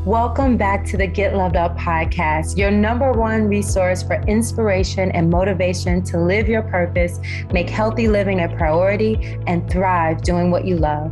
Welcome back to the Get Loved Up podcast, your number one resource for inspiration and motivation to live your purpose, make healthy living a priority, and thrive doing what you love.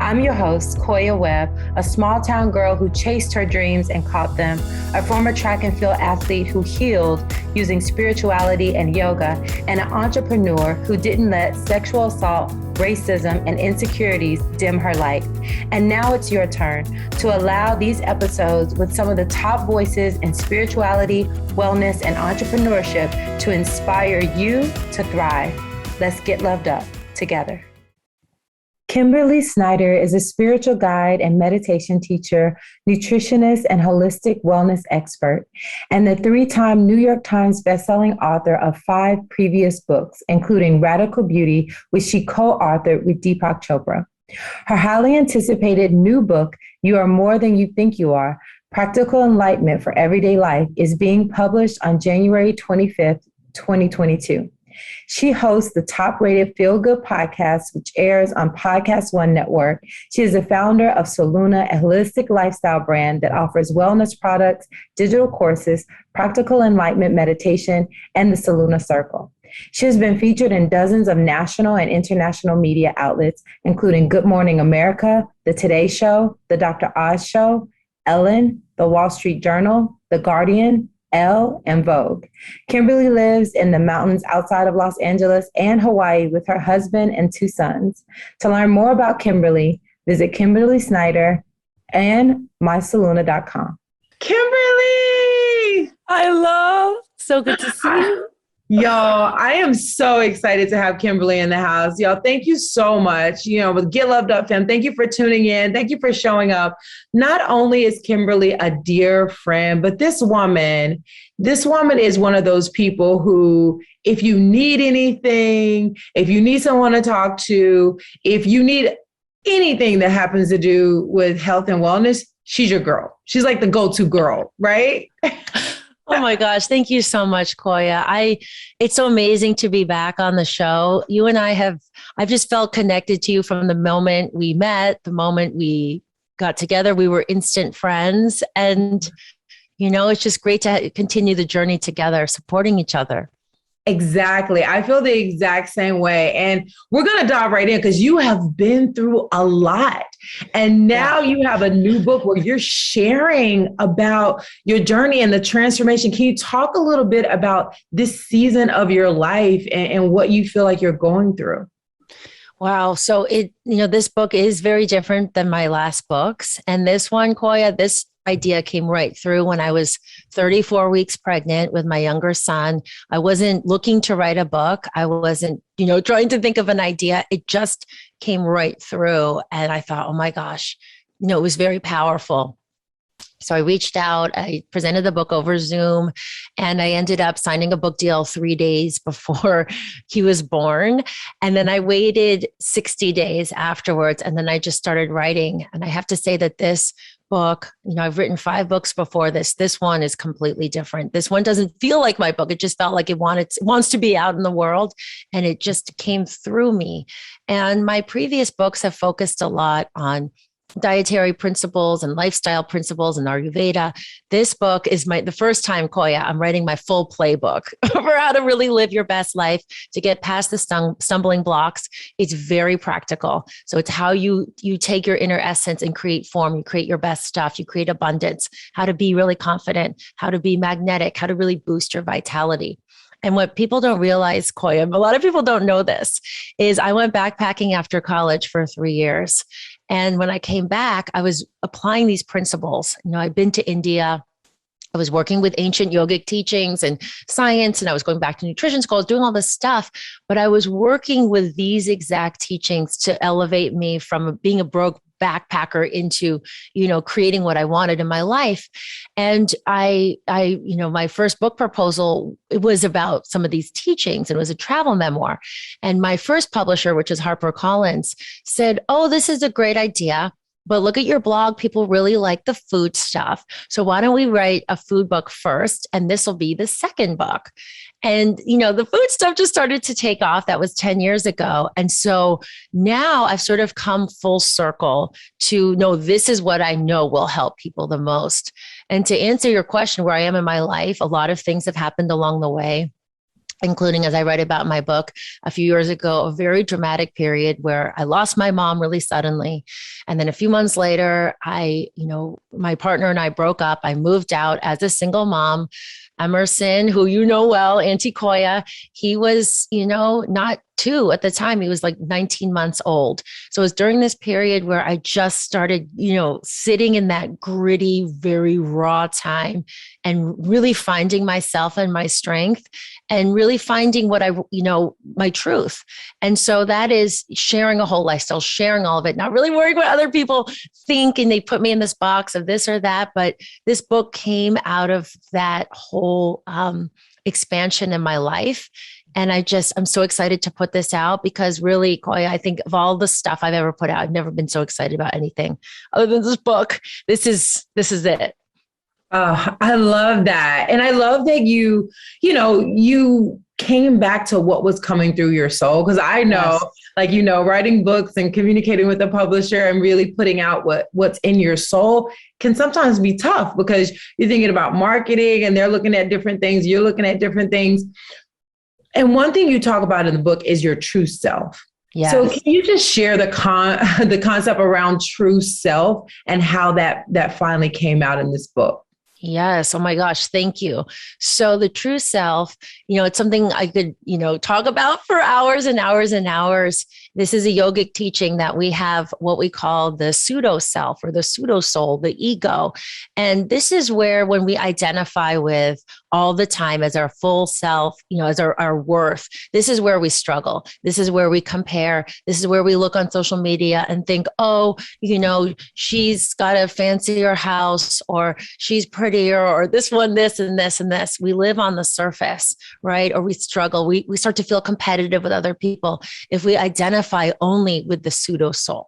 I'm your host, Koya Webb, a small town girl who chased her dreams and caught them, a former track and field athlete who healed using spirituality and yoga, and an entrepreneur who didn't let sexual assault, racism, and insecurities dim her light. And now it's your turn to allow these episodes with some of the top voices in spirituality, wellness, and entrepreneurship to inspire you to thrive. Let's get loved up together. Kimberly Snyder is a spiritual guide and meditation teacher, nutritionist, and holistic wellness expert, and the 3-time New York Times bestselling author of 5 previous books, including Radical Beauty, which she co-authored with Deepak Chopra. Her highly anticipated new book, You Are More Than You Think You Are, Practical Enlightenment for Everyday Life, is being published on January 25th, 2022. She hosts the top-rated Feel Good podcast, which airs on Podcast One Network. She is the founder of Solluna, a holistic lifestyle brand that offers wellness products, digital courses, practical enlightenment meditation, and the Solluna Circle. She has been featured in dozens of national and international media outlets, including Good Morning America, The Today Show, The Dr. Oz Show, Ellen, The Wall Street Journal, The Guardian, Elle and Vogue. Kimberly lives in the mountains outside of Los Angeles and Hawaii with her husband and 2 sons. To learn more about Kimberly, visit Kimberly Snyder and mysolluna.com. Kimberly! So good to see you. Y'all, I am so excited to have Kimberly in the house. Y'all, thank you so much. With Get Loved Up fam, thank you for tuning in. Thank you for showing up. Not only is Kimberly a dear friend, but this woman is one of those people who, if you need anything, if you need someone to talk to, if you need anything that happens to do with health and wellness, she's your girl. She's like the go-to girl, right? Oh my gosh. Thank you so much, Koya. It's so amazing to be back on the show. You and I've just felt connected to you from the moment we met, the moment we got together. We were instant friends. And, it's just great to continue the journey together, supporting each other. Exactly. I feel the exact same way. And we're going to dive right in because you have been through a lot. And now you have a new book where you're sharing about your journey and the transformation. Can you talk a little bit about this season of your life and what you feel like you're going through? Wow. So this book is very different than my last books. And this one, Koya, this idea came right through when I was 34 weeks pregnant with my younger son. I wasn't looking to write a book. I wasn't, trying to think of an idea. It just came right through. And I thought, oh my gosh, it was very powerful. So I reached out, I presented the book over Zoom, and I ended up signing a book deal 3 days before he was born. And then I waited 60 days afterwards, and then I just started writing. And I have to say that this book, I've written 5 books before this. This one is completely different. This one doesn't feel like my book. It just felt like it wants to be out in the world, and it just came through me. And my previous books have focused a lot on dietary principles and lifestyle principles and Ayurveda. This book is the first time, Koya, I'm writing my full playbook for how to really live your best life, to get past the stumbling blocks. It's very practical. So it's how you take your inner essence and create form. You create your best stuff. You create abundance, how to be really confident, how to be magnetic, how to really boost your vitality. And what people don't realize, Koya, a lot of people don't know this, is I went backpacking after college for 3 years. And when I came back, I was applying these principles. I'd been to India. I was working with ancient yogic teachings and science, and I was going back to nutrition school, doing all this stuff. But I was working with these exact teachings to elevate me from being a broke backpacker into, creating what I wanted in my life. And my first book proposal, it was about some of these teachings, and it was a travel memoir. And my first publisher, which is HarperCollins, said, "Oh, this is a great idea. but look at your blog. People really like the food stuff. So why don't we write a food book first? And this will be the second book. And, the food stuff just started to take off. That was 10 years ago. And so now I've sort of come full circle to know this is what I know will help people the most. And to answer your question, where I am in my life, a lot of things have happened along the way, including, as I write about in my book, a few years ago, a very dramatic period where I lost my mom really suddenly. And then a few months later, my partner and I broke up. I moved out as a single mom. Emerson, who you know well, Auntie Koya, he was, not 2 at the time. He was like 19 months old. So it was during this period where I just started, sitting in that gritty, very raw time and really finding myself and my strength and really finding what my truth. And so that is sharing a whole lifestyle, sharing all of it, not really worrying what other people think. And they put me in this box of this or that. But this book came out of that whole expansion in my life. And I'm so excited to put this out because really, Koya, I think of all the stuff I've ever put out, I've never been so excited about anything other than this book. This is it. I love that. And I love that you came back to what was coming through your soul. Cause I know, yes, writing books and communicating with a publisher and really putting out what's in your soul can sometimes be tough because you're thinking about marketing and they're looking at different things. You're looking at different things. And one thing you talk about in the book is your true self. Yes. So can you just share the concept around true self and how that finally came out in this book? Yes. Oh my gosh. Thank you. So the true self, it's something I could, talk about for hours and hours and hours. This is a yogic teaching that we have what we call the pseudo-self or the pseudo-soul, the ego. And this is where when we identify with all the time as our full self, as our worth, this is where we struggle. This is where we compare. This is where we look on social media and think, oh, she's got a fancier house or she's prettier or this one, this and this and this. We live on the surface, right? Or we struggle. We start to feel competitive with other people if we identify only with the pseudo soul.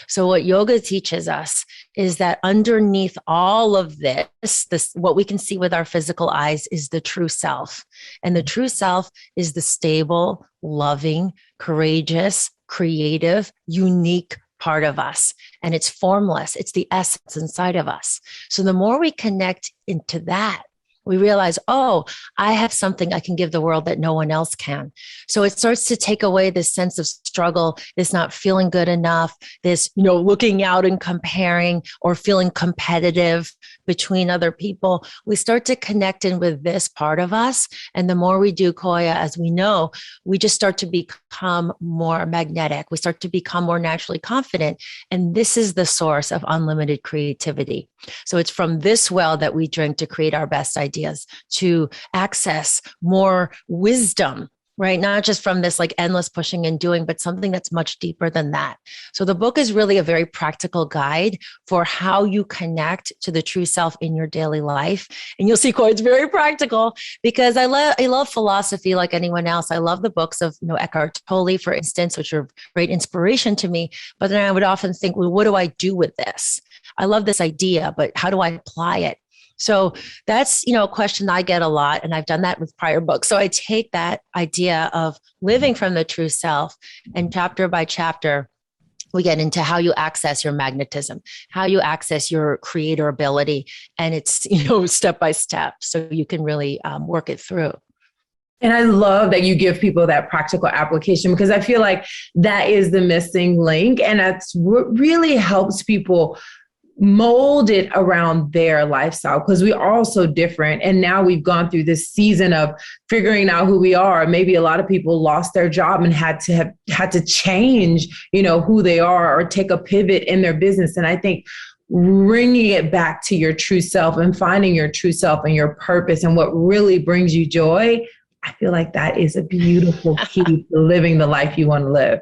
So what yoga teaches us is that underneath all of this, what we can see with our physical eyes is the true self. And the true self is the stable, loving, courageous, creative, unique part of us. And it's formless. It's the essence inside of us. So the more we connect into that, we realize, oh, I have something I can give the world that no one else can. So it starts to take away this sense of struggle, this not feeling good enough, this, looking out and comparing or feeling competitive between other people. We start to connect in with this part of us. And the more we do, Koya, as we know, we just start to become more magnetic. We start to become more naturally confident. And this is the source of unlimited creativity. So it's from this well that we drink to create our best ideas, to access more wisdom, right? Not just from this like endless pushing and doing, but something that's much deeper than that. So the book is really a very practical guide for how you connect to the true self in your daily life. And you'll see, Koya, it's very practical because I love philosophy like anyone else. I love the books of, Eckhart Tolle, for instance, which are great inspiration to me. But then I would often think, well, what do I do with this? I love this idea, but how do I apply it? So that's, a question I get a lot, and I've done that with prior books. So I take that idea of living from the true self, and chapter by chapter, we get into how you access your magnetism, how you access your creator ability. And it's, step by step, so you can really work it through. And I love that you give people that practical application, because I feel like that is the missing link. And that's what really helps people mold it around their lifestyle, because we are all so different. And now we've gone through this season of figuring out who we are. Maybe a lot of people lost their job and had to change, who they are, or take a pivot in their business. And I think bringing it back to your true self and finding your true self and your purpose and what really brings you joy, I feel like that is a beautiful key to living the life you want to live.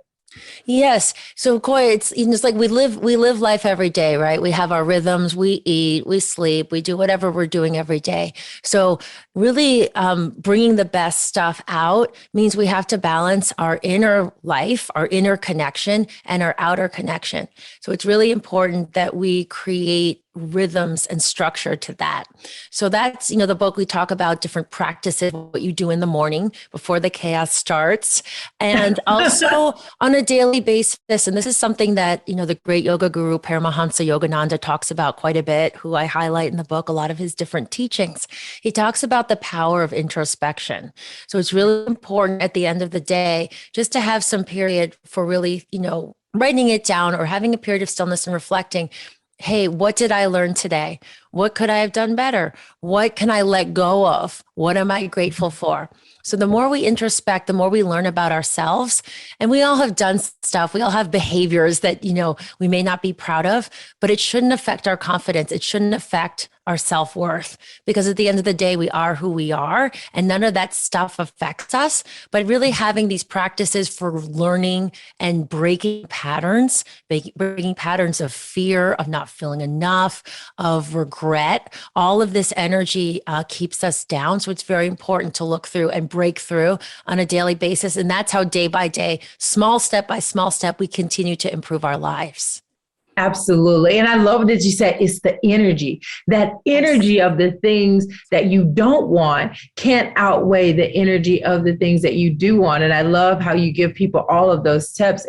Yes. So Koya, it's like we live life every day, right? We have our rhythms, we eat, we sleep, we do whatever we're doing every day. So really bringing the best stuff out means we have to balance our inner life, our inner connection, and our outer connection. So it's really important that we create rhythms and structure to that. So that's, the book, we talk about different practices, what you do in the morning before the chaos starts, and also on a daily basis. And this is something that, the great yoga guru Paramahansa Yogananda talks about quite a bit, who I highlight in the book, a lot of his different teachings. He talks about the power of introspection. So it's really important at the end of the day, just to have some period for really, writing it down or having a period of stillness and reflecting. Hey, what did I learn today? What could I have done better? What can I let go of? What am I grateful for? So the more we introspect, the more we learn about ourselves. And we all have done stuff. We all have behaviors that, we may not be proud of, but it shouldn't affect our confidence. It shouldn't affect our self-worth, because at the end of the day, we are who we are, and none of that stuff affects us. But really having these practices for learning and breaking patterns, breaking patterns of fear, of not feeling enough, of regret, all of this energy keeps us down. So it's very important to look through and break through on a daily basis. And that's how day by day, small step by small step, we continue to improve our lives. Absolutely. And I love that you said it's the energy. That energy of the things that you don't want can't outweigh the energy of the things that you do want. And I love how you give people all of those tips,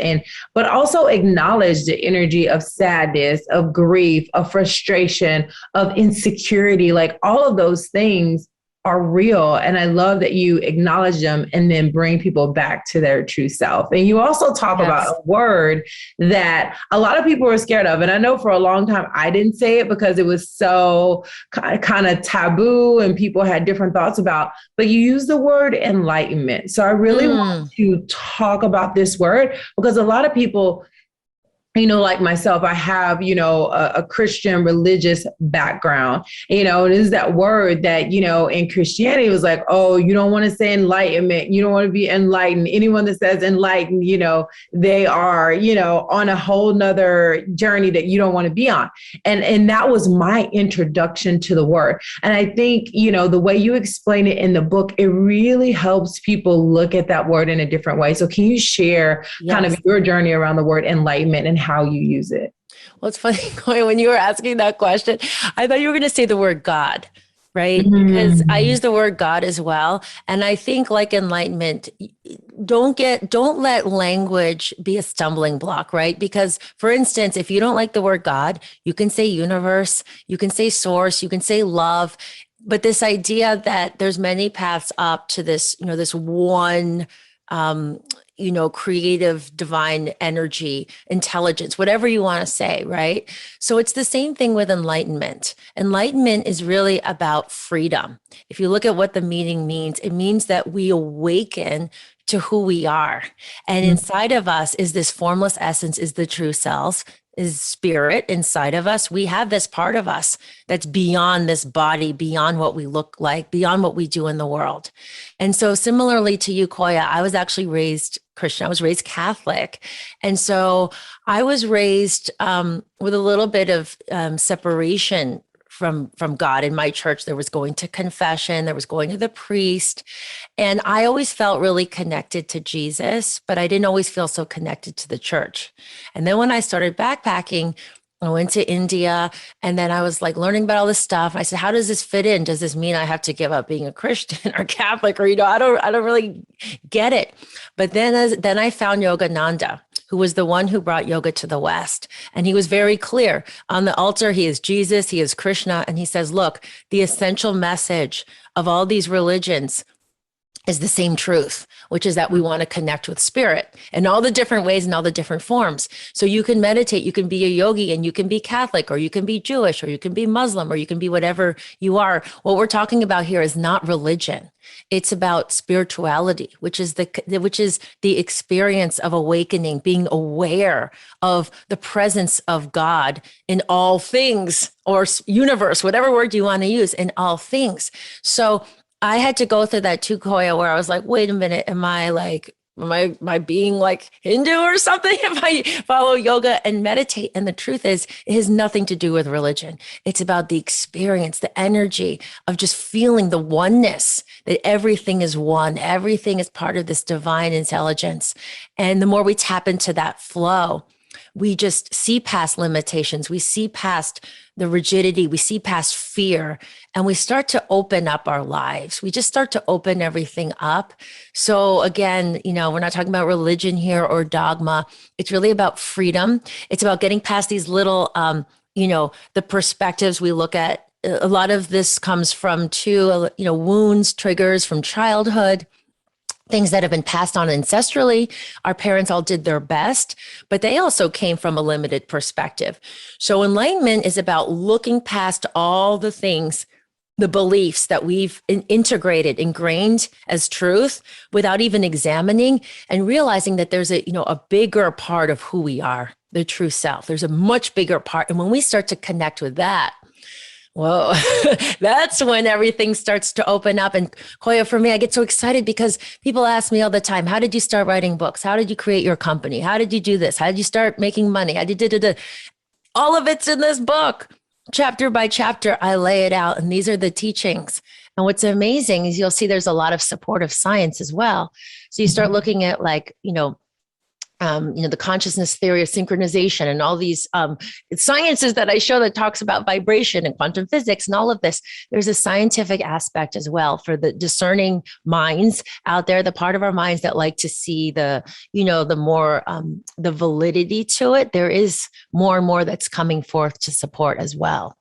but also acknowledge the energy of sadness, of grief, of frustration, of insecurity. Like all of those things are real. And I love that you acknowledge them and then bring people back to their true self. And you also talk about a word that a lot of people are scared of. And I know for a long time, I didn't say it because it was so kind of taboo and people had different thoughts about, but you use the word enlightenment. So I really want to talk about this word, because a lot of people, like myself, I have, a Christian religious background, and it is that word that, in Christianity was like, oh, you don't want to say enlightenment. You don't want to be enlightened. Anyone that says enlightened, they are, on a whole nother journey that you don't want to be on. And that was my introduction to the word. And I think, the way you explain it in the book, it really helps people look at that word in a different way. So can you share kind of your journey around the word enlightenment and how you use it? Well, it's funny, when you were asking that question, I thought you were going to say the word God, right? Because I use the word God as well. And I think, like enlightenment, don't let language be a stumbling block, right? Because, for instance, if you don't like the word God, you can say universe, you can say source, you can say love. But this idea that there's many paths up to this, this one, creative, divine energy, intelligence, whatever you want to say, right? So it's the same thing with enlightenment. Enlightenment is really about freedom. If you look at what the meaning means, it means that we awaken to who we are. And inside of us is this formless essence, is the true self, is spirit inside of us. We have this part of us that's beyond this body, beyond what we look like, beyond what we do in the world. And so similarly to you, Koya, I was actually raised Christian. I was raised Catholic. And so I was raised with a little bit of separation from God. In my church, there was going to confession, there was going to the priest. And I always felt really connected to Jesus, but I didn't always feel so connected to the church. And then when I started backpacking, I went to India, and then I was like learning about all this stuff. I said, how does this fit in? Does this mean I have to give up being a Christian or Catholic? Or, I don't really get it. But then I found Yogananda, who was the one who brought yoga to the West. And he was very clear. On the altar, he is Jesus, he is Krishna. And he says, look, the essential message of all these religions is the same truth, which is that we want to connect with spirit in all the different ways and all the different forms. So you can meditate, you can be a yogi, and you can be Catholic, or you can be Jewish, or you can be Muslim, or you can be whatever you are. What we're talking about here is not religion. It's about spirituality, which is the experience of awakening, being aware of the presence of God in all things, or universe, whatever word you want to use, in all things. So I had to go through that too, Koya, where I was like, wait a minute, am I like Am I being like Hindu or something if I follow yoga and meditate? And the truth is, it has nothing to do with religion. It's about the experience, the energy of just feeling the oneness, that everything is one, everything is part of this divine intelligence. And the more we tap into that flow, we just see past limitations. We see past the rigidity. We see past fear, and we start to open up our lives. We just start to open everything up. So again, we're not talking about religion here or dogma. It's really about freedom. It's about getting past these little, the perspectives we look at. A lot of this comes from wounds, triggers from childhood, things that have been passed on ancestrally. Our parents all did their best, but they also came from a limited perspective. So enlightenment is about looking past all the things, the beliefs that we've integrated, ingrained as truth without even examining, and realizing that there's a bigger part of who we are, the true self. There's a much bigger part. And when we start to connect with that, whoa, that's when everything starts to open up. And Koya, for me, I get so excited because people ask me all the time, how did you start writing books? How did you create your company? How did you do this? How did you start making money? How did you all of it's in this book. Chapter by chapter, I lay it out. And these are the teachings. And what's amazing is you'll see there's a lot of supportive science as well. So you start looking at the consciousness theory of synchronization and all these sciences that I show that talks about vibration and quantum physics and all of this. There's a scientific aspect as well for the discerning minds out there, the part of our minds that like to see the more the validity to it. There is more and more that's coming forth to support as well.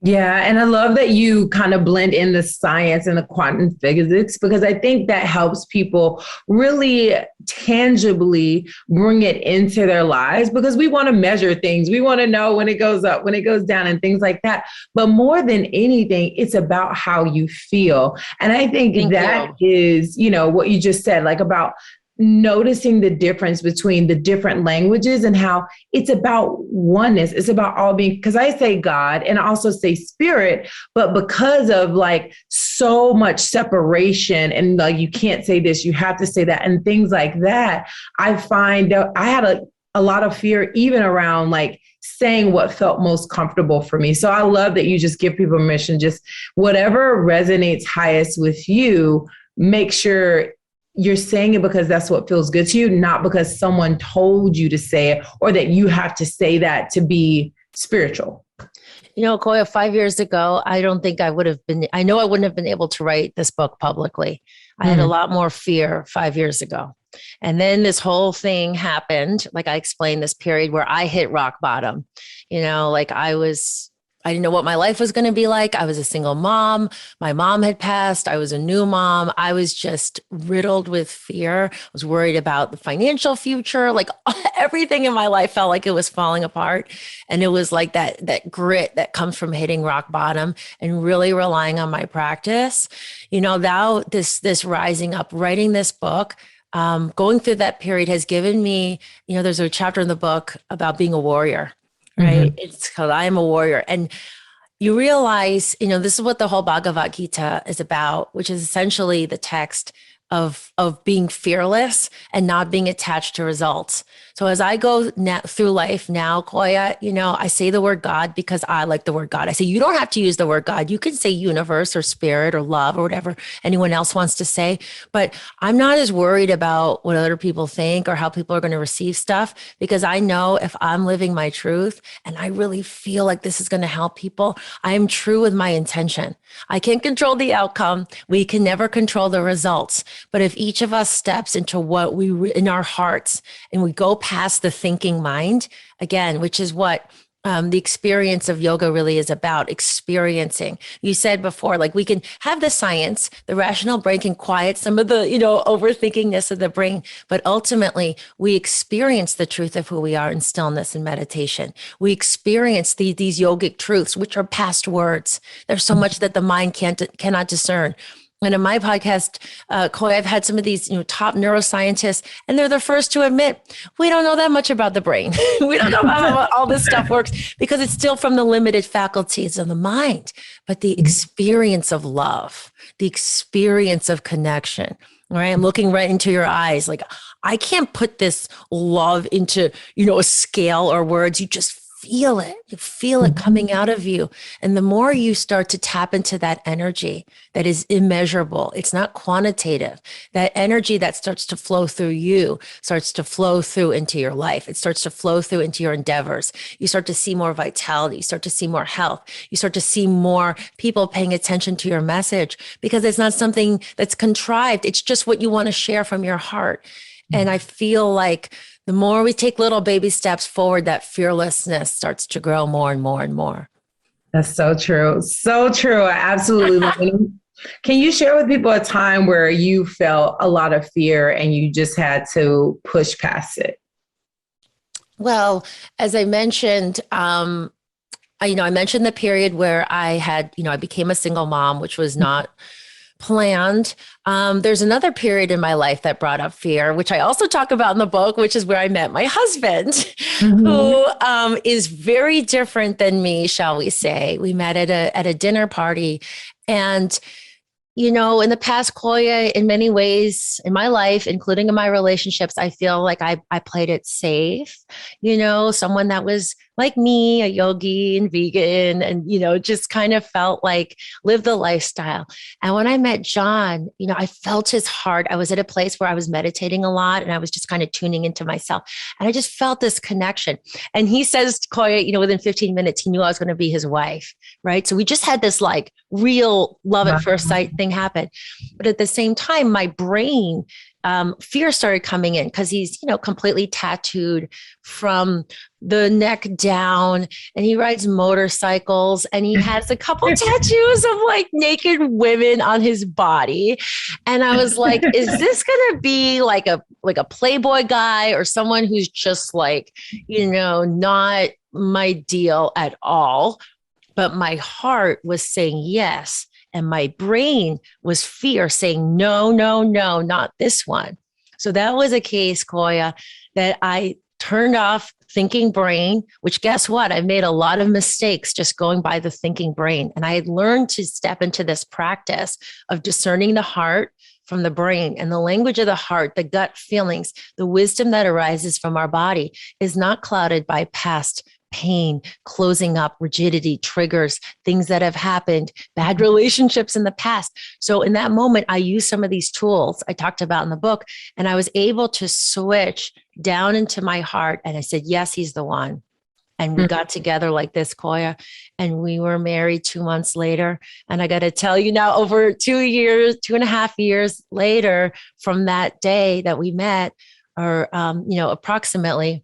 Yeah. And I love that you kind of blend in the science and the quantum physics, because I think that helps people really tangibly bring it into their lives, because we want to measure things. We want to know when it goes up, when it goes down, and things like that. But more than anything, it's about how you feel. And I think that is, what you just said, like about noticing the difference between the different languages and how it's about oneness. It's about all being, because I say God and I also say spirit, but because of like so much separation and like, you can't say this, you have to say that, and things like that, I find that I had a lot of fear even around like saying what felt most comfortable for me. So I love that you just give people permission, just whatever resonates highest with you, make sure you're saying it because that's what feels good to you, not because someone told you to say it or that you have to say that to be spiritual. Koya, 5 years ago, I know I wouldn't have been able to write this book publicly. I had a lot more fear 5 years ago. And then this whole thing happened. Like I explained, this period where I hit rock bottom, I didn't know what my life was going to be like. I was a single mom. My mom had passed. I was a new mom. I was just riddled with fear. I was worried about the financial future. Like everything in my life felt like it was falling apart. And it was like that grit that comes from hitting rock bottom and really relying on my practice. Now this rising up, writing this book, going through that period has given me, there's a chapter in the book about being a warrior. Right. It's called I Am a Warrior. And you realize, this is what the whole Bhagavad Gita is about, which is essentially the text of being fearless and not being attached to results. So as I go through life now, Koya, I say the word God because I like the word God. I say, you don't have to use the word God. You can say universe or spirit or love or whatever anyone else wants to say. But I'm not as worried about what other people think or how people are going to receive stuff, because I know if I'm living my truth and I really feel like this is going to help people, I am true with my intention. I can't control the outcome. We can never control the results. But if each of us steps into what in our hearts, and we go past the thinking mind, again, which is what the experience of yoga really is about, experiencing. You said before, like we can have the science, the rational brain can quiet some of the, overthinkingness of the brain, but ultimately we experience the truth of who we are in stillness and meditation. We experience these yogic truths, which are past words. There's so much that the mind cannot discern. And in my podcast, Koya, I've had some of these, top neuroscientists, and they're the first to admit, we don't know that much about the brain. We don't know how all this stuff works because it's still from the limited faculties of the mind. But the experience of love, the experience of connection, right? I'm looking right into your eyes. Like, I can't put this love into, a scale or words. You just feel it. You feel it coming out of you. And the more you start to tap into that energy that is immeasurable, it's not quantitative. That energy that starts to flow through you starts to flow through into your life. It starts to flow through into your endeavors. You start to see more vitality. You start to see more health. You start to see more people paying attention to your message because it's not something that's contrived. It's just what you want to share from your heart. And I feel like the more we take little baby steps forward, that fearlessness starts to grow more and more and more. That's so true. So true. I absolutely love it. Can you share with people a time where you felt a lot of fear and you just had to push past it? Well, as I mentioned, I mentioned the period where I had, I became a single mom, which was not planned. There's another period in my life that brought up fear, which I also talk about in the book, which is where I met my husband, who is very different than me, shall we say. We met at a dinner party. And in the past, Koya, in many ways in my life, including in my relationships, I feel like I played it safe, someone that was like me, a yogi and vegan, and, just kind of felt like live the lifestyle. And when I met John, I felt his heart. I was at a place where I was meditating a lot and I was just kind of tuning into myself. And I just felt this connection. And he says, Koya, within 15 minutes, he knew I was going to be his wife, right? So we just had this like real love at first sight thing happen. But at the same time, my brain, fear started coming in because he's, completely tattooed from the neck down, and he rides motorcycles, and he has a couple tattoos of like naked women on his body. And I was like, is this going to be like a playboy guy or someone who's just like, not my deal at all? But my heart was saying yes. And my brain was fear saying, no, no, no, not this one. So that was a case, Koya, that I turned off thinking brain, which guess what? I made a lot of mistakes just going by the thinking brain. And I had learned to step into this practice of discerning the heart from the brain, and the language of the heart, the gut feelings, the wisdom that arises from our body is not clouded by past pain, closing up, rigidity, triggers, things that have happened, bad relationships in the past. So in that moment, I used some of these tools I talked about in the book, and I was able to switch down into my heart. And I said, yes, he's the one. And we got together like this, Koya, and we were married 2 months later. And I got to tell you now, over 2.5 years later from that day that we met, or, approximately,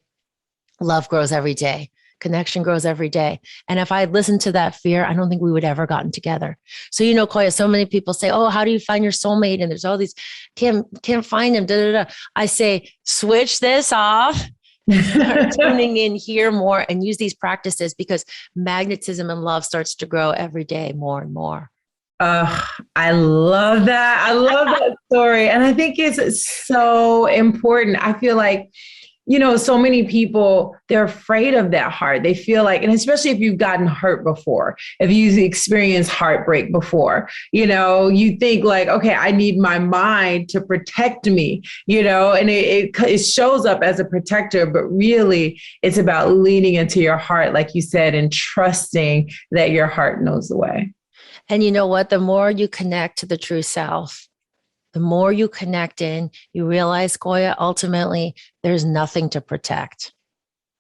love grows every day. Connection grows every day. And if I had listened to that fear, I don't think we would ever gotten together. So, Koya, so many people say, oh, how do you find your soulmate? And there's all these, can't find him. I say, switch this off, start tuning in here more, and use these practices, because magnetism and love starts to grow every day more and more. I love that. I love that story. And I think it's so important. I feel like, so many people, they're afraid of that heart. They feel like, and especially if you've gotten hurt before, if you've experienced heartbreak before, you think like, okay, I need my mind to protect me, and it shows up as a protector, but really it's about leaning into your heart, like you said, and trusting that your heart knows the way. And you know what? The more you connect to the true self, the more you connect in, you realize, Koya, ultimately, there's nothing to protect.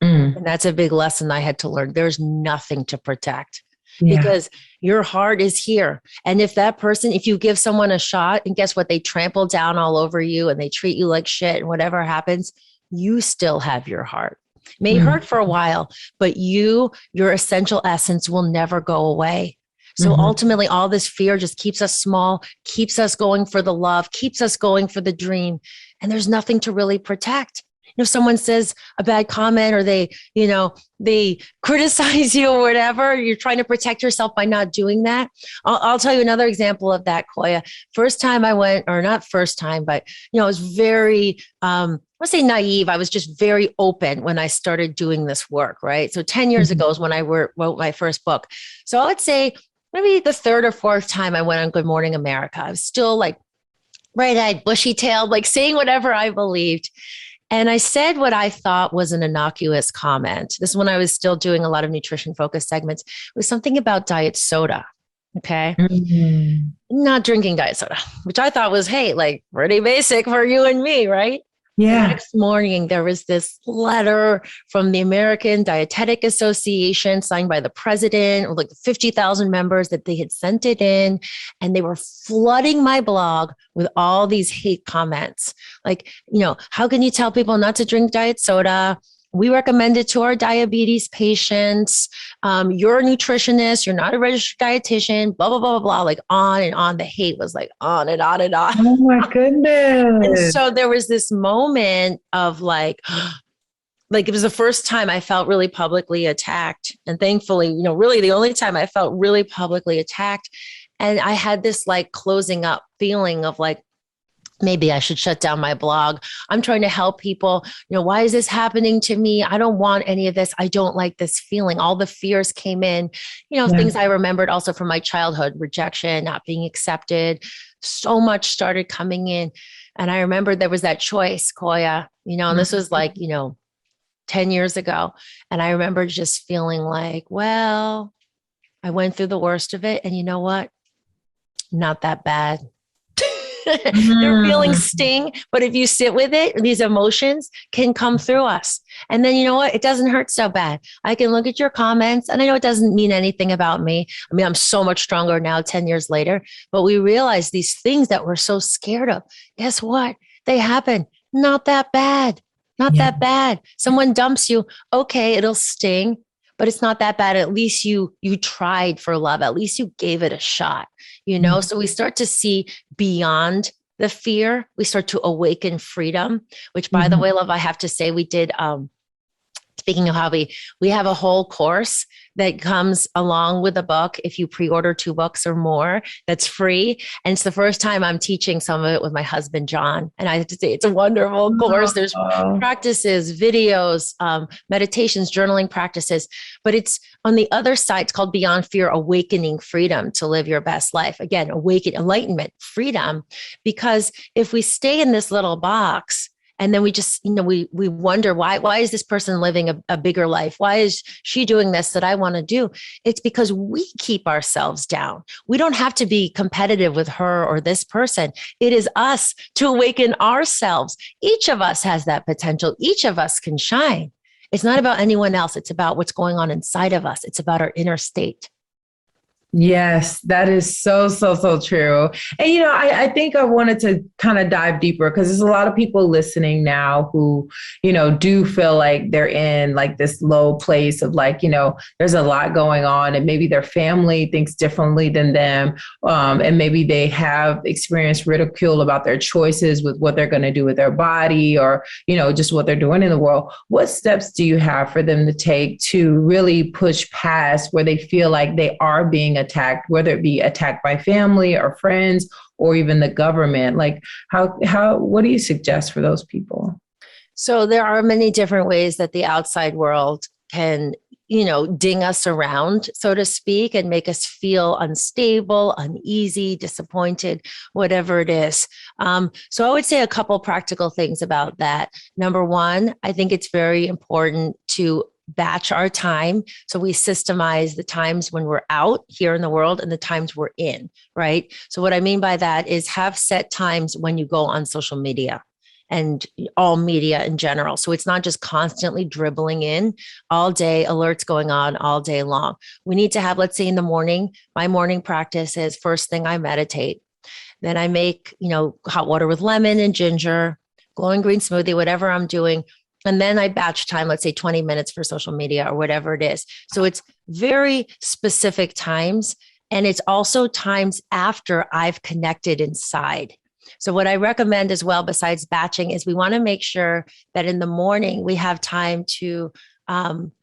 And that's a big lesson I had to learn. There's nothing to protect because your heart is here. And if you give someone a shot, and guess what? They trample down all over you and they treat you like shit, and whatever happens, you still have your heart. It may hurt for a while, but your essential essence will never go away. So ultimately, all this fear just keeps us small, keeps us going for the love, keeps us going for the dream. And there's nothing to really protect. If someone says a bad comment or they criticize you or whatever, you're trying to protect yourself by not doing that. I'll tell you another example of that, Koya. First time I went, or not first time, but, I was very, I would say naive. I was just very open when I started doing this work, right? So 10 years ago is when I wrote my first book. So I would say maybe the third or fourth time I went on Good Morning America, I was still like bright-eyed, bushy-tailed, like saying whatever I believed. And I said what I thought was an innocuous comment. This is when I was still doing a lot of nutrition focused segments. It was something about diet soda. Okay. Not drinking diet soda, which I thought was, hey, like pretty basic for you and me, right? Yeah. The next morning, there was this letter from the American Dietetic Association signed by the president, with like 50,000 members, that they had sent it in, and they were flooding my blog with all these hate comments. Like, how can you tell people not to drink diet soda? We recommend it to our diabetes patients. You're a nutritionist. You're not a registered dietitian, blah, blah, blah, blah, blah. Like on and on. The hate was like on and on and on. Oh my goodness. And so there was this moment of like it was the first time I felt really publicly attacked. And thankfully, really the only time I felt really publicly attacked. And I had this like closing up feeling of like, maybe I should shut down my blog. I'm trying to help people. Why is this happening to me? I don't want any of this. I don't like this feeling. All the fears came in, things I remembered also from my childhood, rejection, not being accepted. So much started coming in. And I remember there was that choice, Koya, and this was like, 10 years ago. And I remember just feeling like, well, I went through the worst of it. And you know what? Not that bad. Their feelings sting, but if you sit with it, these emotions can come through us. And then you know what? It doesn't hurt so bad. I can look at your comments, and I know it doesn't mean anything about me. I mean, I'm so much stronger now, 10 years later, but we realize these things that we're so scared of, guess what? They happen. Not that bad. Not that bad. Someone dumps you. Okay, it'll sting, but it's not that bad. At least you tried for love. At least you gave it a shot, So we start to see beyond the fear. We start to awaken freedom, which by the way, love, I have to say we did, speaking of hobby, we have a whole course that comes along with the book. If you pre-order 2 books or more, that's free. And it's the first time I'm teaching some of it with my husband, John. And I have to say, it's a wonderful course. There's practices, videos, meditations, journaling practices, but it's on the other side. It's called Beyond Fear, Awakening Freedom to Live Your Best Life. Again, awaken, enlightenment, freedom. Because if we stay in this little box, and then we just, we wonder why is this person living a bigger life? Why is she doing this that I want to do? It's because we keep ourselves down. We don't have to be competitive with her or this person. It is us to awaken ourselves. Each of us has that potential. Each of us can shine. It's not about anyone else. It's about what's going on inside of us. It's about our inner state. Yes, that is so, so, so true. And, I think I wanted to kind of dive deeper because there's a lot of people listening now who, do feel like they're in like this low place of like, there's a lot going on and maybe their family thinks differently than them. And maybe they have experienced ridicule about their choices with what they're going to do with their body or, just what they're doing in the world. What steps do you have for them to take to really push past where they feel like they are being attacked, whether it be attacked by family or friends or even the government? Like what do you suggest for those people? So there are many different ways that the outside world can, ding us around, so to speak, and make us feel unstable, uneasy, disappointed, whatever it is. So I would say a couple practical things about that. Number one, I think it's very important to batch our time. So we systemize the times when we're out here in the world and the times we're in, right? So what I mean by that is have set times when you go on social media and all media in general. So it's not just constantly dribbling in all day, alerts going on all day long. We need to have, let's say in the morning, my morning practice is first thing I meditate. Then I make, hot water with lemon and ginger, glowing green smoothie, whatever I'm doing. And then I batch time, let's say 20 minutes for social media or whatever it is. So it's very specific times. And it's also times after I've connected inside. So what I recommend as well, besides batching, is we want to make sure that in the morning we have time to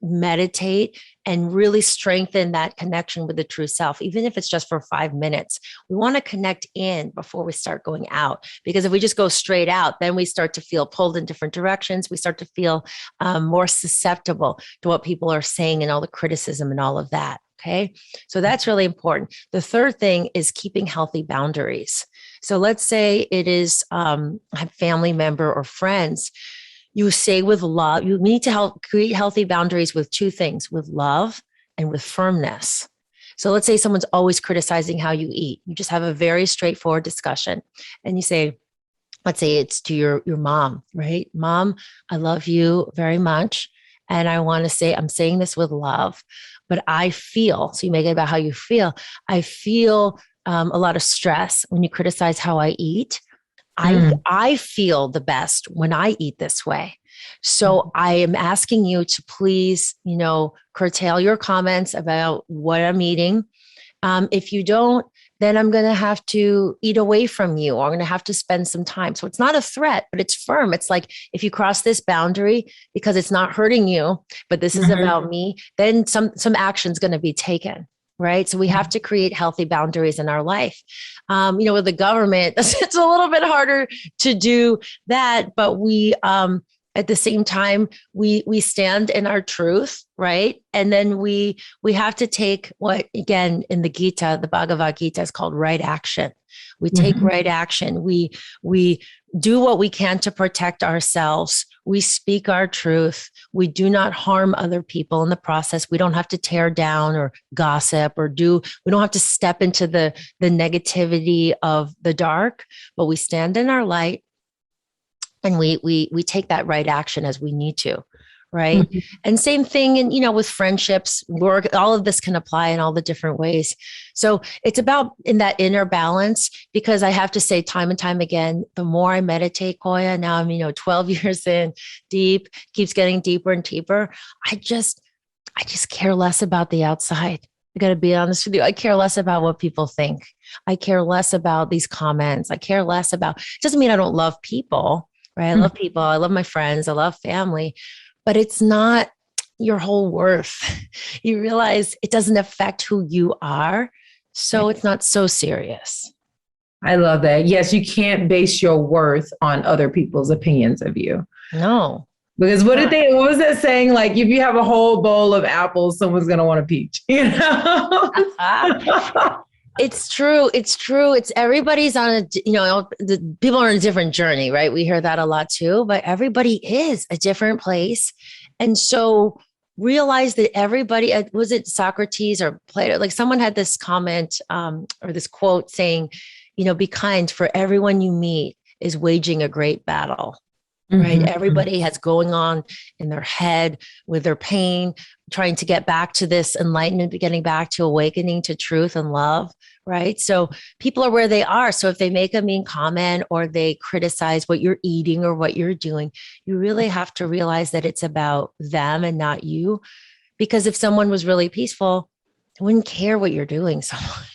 meditate and really strengthen that connection with the true self, even if it's just for 5 minutes. We want to connect in before we start going out, because if we just go straight out, then we start to feel pulled in different directions. We start to feel more susceptible to what people are saying and all the criticism and all of that. Okay. So that's really important. The third thing is keeping healthy boundaries. So let's say it is a family member or friends. You say with love, you need to help create healthy boundaries with two things, with love and with firmness. So let's say someone's always criticizing how you eat. You just have a very straightforward discussion and you say, let's say it's to your mom, right? Mom, I love you very much. And I want to say, I'm saying this with love, but I feel, so you make it about how you feel. I feel a lot of stress when you criticize how I eat. I feel the best when I eat this way. So I am asking you to please, curtail your comments about what I'm eating. If you don't, then I'm going to have to eat away from you, or I'm going to have to spend some time. So it's not a threat, but it's firm. It's like, if you cross this boundary because it's not hurting you, but this is about me, then some action's going to be taken. Right. So we have to create healthy boundaries in our life. With the government, it's a little bit harder to do that, but we, at the same time, we stand in our truth, right? And then we have to take what, again, in the Gita, the Bhagavad Gita, is called right action. We take right action. We do what we can to protect ourselves. We speak our truth. We do not harm other people in the process. We don't have to tear down or gossip we don't have to step into the negativity of the dark, but we stand in our light and we take that right action as we need to. Right. And same thing, with friendships, work, all of this can apply in all the different ways. So it's about in that inner balance, because I have to say time and time again, the more I meditate, Koya, now I'm, 12 years in, deep, keeps getting deeper and deeper. I just care less about the outside. I got to be honest with you. I care less about what people think. I care less about these comments. I care less about, it doesn't mean I don't love people, right? I love people. I love my friends. I love family. But it's not your whole worth. You realize it doesn't affect who you are. So it's not so serious. I love that. Yes, you can't base your worth on other people's opinions of you. No. Because what was that saying? Like, if you have a whole bowl of apples, someone's going to want a peach, It's true. It's everybody's on the people are on a different journey, right? We hear that a lot too, but everybody is a different place. And so realize that everybody, was it Socrates or Plato? Like someone had this comment or this quote saying, be kind, for everyone you meet is waging a great battle. Right. Everybody has going on in their head with their pain, trying to get back to this enlightenment, getting back to awakening to truth and love. Right. So people are where they are. So if they make a mean comment or they criticize what you're eating or what you're doing, you really have to realize that it's about them and not you. Because if someone was really peaceful, they wouldn't care what you're doing so much.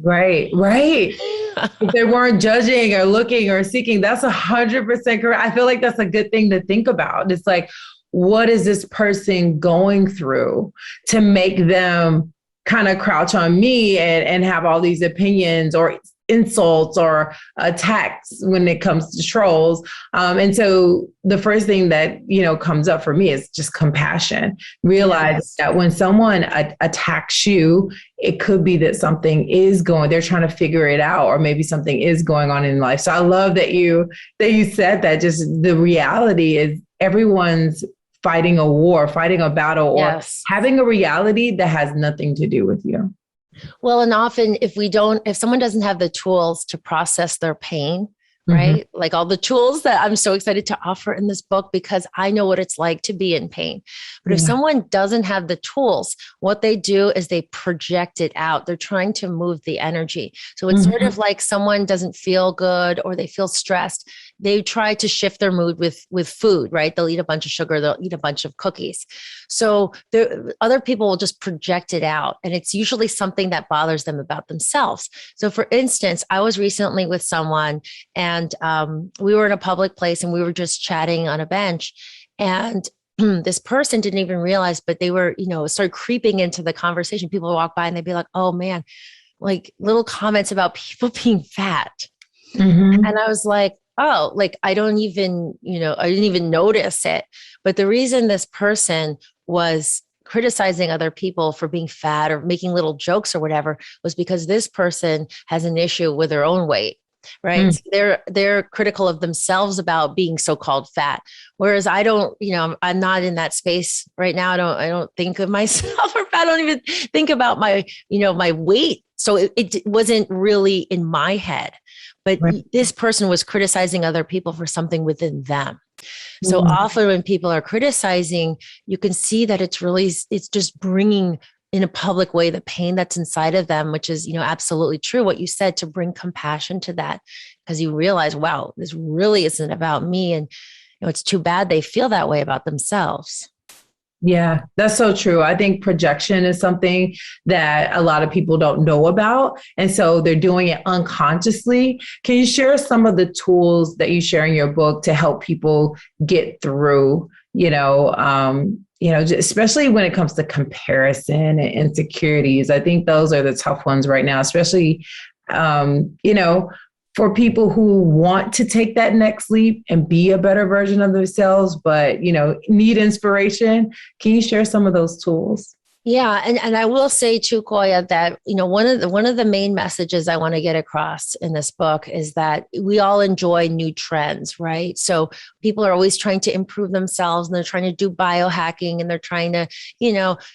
Right. If they weren't judging or looking or seeking, that's 100% correct. I feel like that's a good thing to think about. It's like, what is this person going through to make them kind of crouch on me and have all these opinions or insults or attacks when it comes to trolls. And so the first thing that, comes up for me is just compassion. Realize that when someone attacks you, it could be that something they're trying to figure it out, or maybe something is going on in life. So I love that you said that. Just the reality is everyone's fighting a war, fighting a battle, or having a reality that has nothing to do with you. Well, and often if someone doesn't have the tools to process their pain, right? Like all the tools that I'm so excited to offer in this book because I know what it's like to be in pain. But if someone doesn't have the tools, what they do is they project it out. They're trying to move the energy. So it's sort of like someone doesn't feel good or they feel stressed. They try to shift their mood with food, right? They'll eat a bunch of sugar. They'll eat a bunch of cookies. So other people will just project it out. And it's usually something that bothers them about themselves. So for instance, I was recently with someone and we were in a public place and we were just chatting on a bench. And this person didn't even realize, but they were, started creeping into the conversation. People would walk by and they'd be like, oh man, like little comments about people being fat. And I was like, oh, like I didn't even notice it. But the reason this person was criticizing other people for being fat or making little jokes or whatever was because this person has an issue with their own weight. Right. So they're critical of themselves about being so-called fat. Whereas I don't, I'm not in that space right now. I don't think of myself or I don't even think about my weight. So it wasn't really in my head, but this person was criticizing other people for something within them. So often when people are criticizing, you can see that it's just bringing in a public way the pain that's inside of them, which is, absolutely true. What you said, to bring compassion to that, because you realize, wow, this really isn't about me. And, it's too bad they feel that way about themselves. Yeah, that's so true. I think projection is something that a lot of people don't know about. And so they're doing it unconsciously. Can you share some of the tools that you share in your book to help people get through, especially when it comes to comparison and insecurities? I think those are the tough ones right now, especially, for people who want to take that next leap and be a better version of themselves, but, need inspiration. Can you share some of those tools? Yeah. And I will say too, Koya, that, one of the main messages I want to get across in this book is that we all enjoy new trends, right? So people are always trying to improve themselves and they're trying to do biohacking and they're trying to,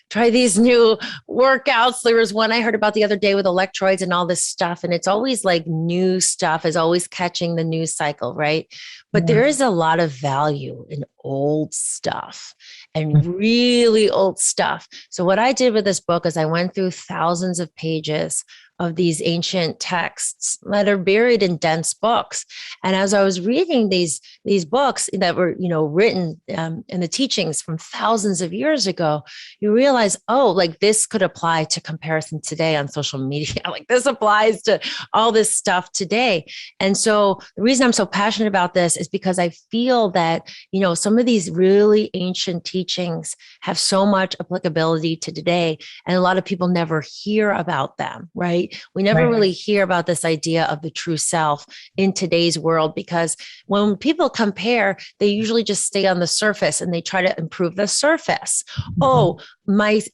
try these new workouts. There was one I heard about the other day with electrodes and all this stuff. And it's always like new stuff is always catching the news cycle, right? But there is a lot of value in old stuff and really old stuff. So what I did with this book is I went through thousands of pages of these ancient texts that are buried in dense books. And as I was reading these books that were, written in the teachings from thousands of years ago, you realize, oh, like this could apply to comparison today on social media. Like this applies to all this stuff today. And so the reason I'm so passionate about this is because I feel that, some of these really ancient teachings have so much applicability to today. And a lot of people never hear about them, right? We never really hear about this idea of the true self in today's world, because when people compare, they usually just stay on the surface and they try to improve the surface. Oh,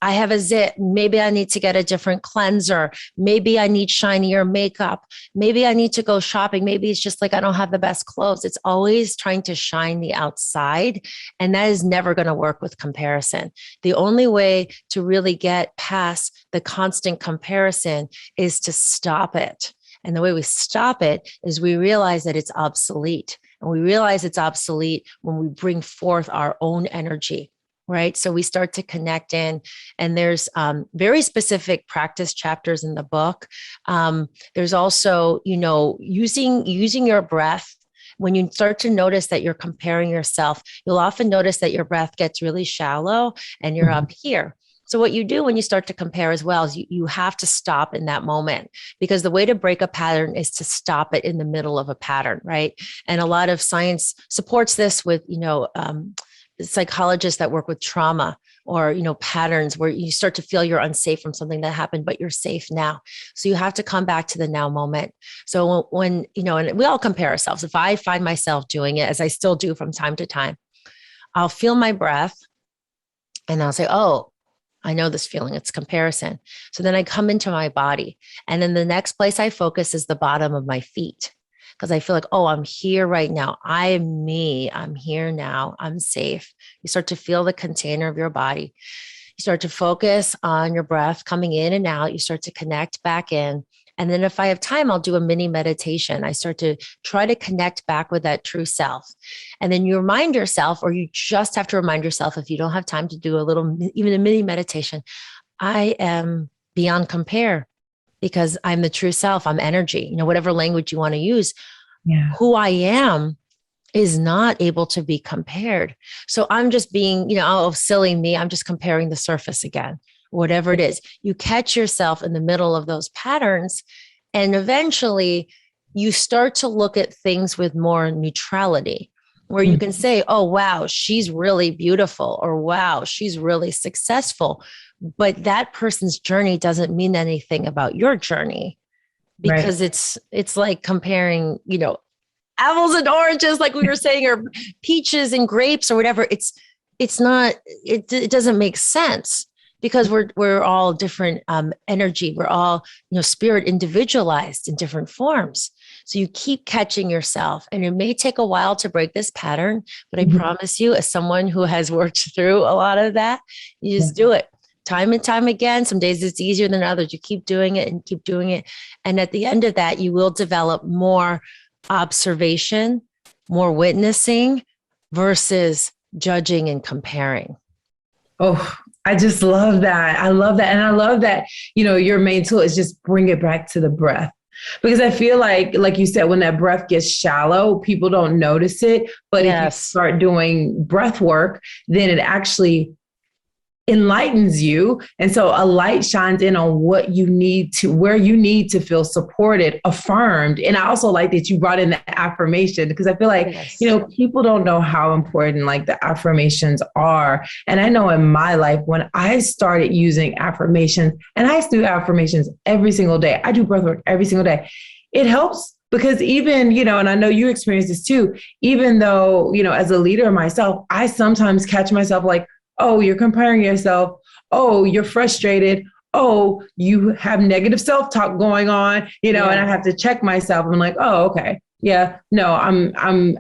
I have a zit. Maybe I need to get a different cleanser. Maybe I need shinier makeup. Maybe I need to go shopping. Maybe it's just like I don't have the best clothes. It's always trying to shine the outside. And that is never going to work with comparison. The only way to really get past the constant comparison is to stop it. And the way we stop it is we realize that it's obsolete. And we realize it's obsolete when we bring forth our own energy. Right. So we start to connect in, and there's very specific practice chapters in the book. There's also, using your breath. When you start to notice that you're comparing yourself, you'll often notice that your breath gets really shallow and you're up here. So what you do when you start to compare as well is you have to stop in that moment, because the way to break a pattern is to stop it in the middle of a pattern. Right. And a lot of science supports this with, psychologists that work with trauma or, patterns where you start to feel you're unsafe from something that happened, but you're safe now. So you have to come back to the now moment. So when, and we all compare ourselves. If I find myself doing it, as I still do from time to time, I'll feel my breath and I'll say, oh, I know this feeling, it's comparison. So then I come into my body, and then the next place I focus is the bottom of my feet. Because I feel like, oh, I'm here right now. I am me. I'm here now. I'm safe. You start to feel the container of your body. You start to focus on your breath coming in and out. You start to connect back in. And then if I have time, I'll do a mini meditation. I start to try to connect back with that true self. And then you remind yourself, or you just have to remind yourself, if you don't have time to do a little, even a mini meditation, I am beyond compare because I'm the true self. I'm energy, whatever language you want to use. Yeah. Who I am is not able to be compared. So I'm just being, silly me. I'm just comparing the surface again, whatever it is. You catch yourself in the middle of those patterns, and eventually you start to look at things with more neutrality, where you can say, oh, wow, she's really beautiful, or wow, she's really successful. But that person's journey doesn't mean anything about your journey, because it's like comparing, apples and oranges, like we were saying, or peaches and grapes or whatever. It doesn't make sense, because we're all different energy. We're all, spirit individualized in different forms. So you keep catching yourself, and it may take a while to break this pattern, but I promise you, as someone who has worked through a lot of that, you just do it time and time again. Some days it's easier than others. You keep doing it and keep doing it. And at the end of that, you will develop more observation, more witnessing versus judging and comparing. Oh, I just love that. I love that. And I love that, your main tool is just bring it back to the breath. Because I feel like you said, when that breath gets shallow, people don't notice it. But if you start doing breath work, then it actually enlightens you. And so a light shines in on where you need to feel supported, affirmed. And I also like that you brought in the affirmation, because I feel like, people don't know how important like the affirmations are. And I know in my life, when I started using affirmations, and I do affirmations every single day, I do breath work every single day, it helps. Because even, and I know you experience this too, even though, as a leader myself, I sometimes catch myself like, oh, you're comparing yourself. Oh, you're frustrated. Oh, you have negative self-talk going on, and I have to check myself. I'm like, oh, okay. Yeah, no,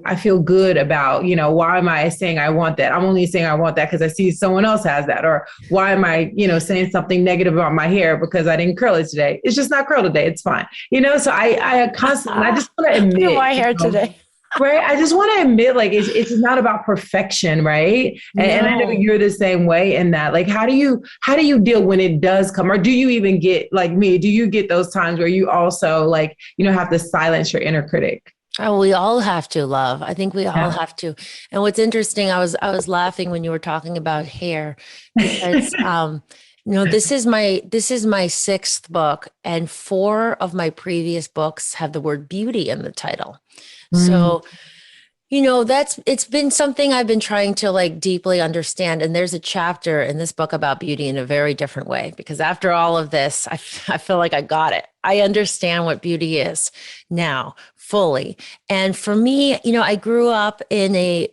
I feel good about, why am I saying I want that? I'm only saying I want that because I see someone else has that. Or why am I, saying something negative about my hair because I didn't curl it today? It's just not curled today. It's fine. So I constantly, I just want to admit my hair today. Right. I just want to admit, like, it's not about perfection. Right. And I know you're the same way in that. Like, how do you deal when it does come? Or do you even get, like me, do you get those times where you also have to silence your inner critic? Oh, we all have to, love. I think we all have to. And what's interesting, I was laughing when you were talking about hair, because this is my sixth book, and 4 of my previous books have the word beauty in the title. So, it's been something I've been trying to deeply understand. And there's a chapter in this book about beauty in a very different way, because after all of this, I feel like I got it. I understand what beauty is now fully. And for me, I grew up in a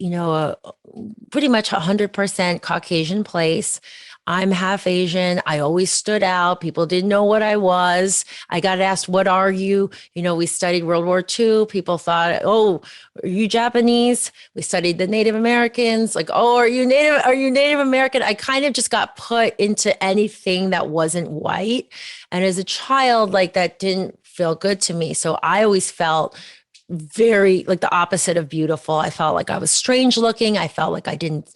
pretty much 100% Caucasian place. I'm half Asian. I always stood out. People didn't know what I was. I got asked, what are you? We studied World War II. People thought, oh, are you Japanese? We studied the Native Americans. Like, oh, are you Native American? I kind of just got put into anything that wasn't white. And as a child, that didn't feel good to me. So I always felt very the opposite of beautiful. I felt like I was strange looking. I felt like I didn't,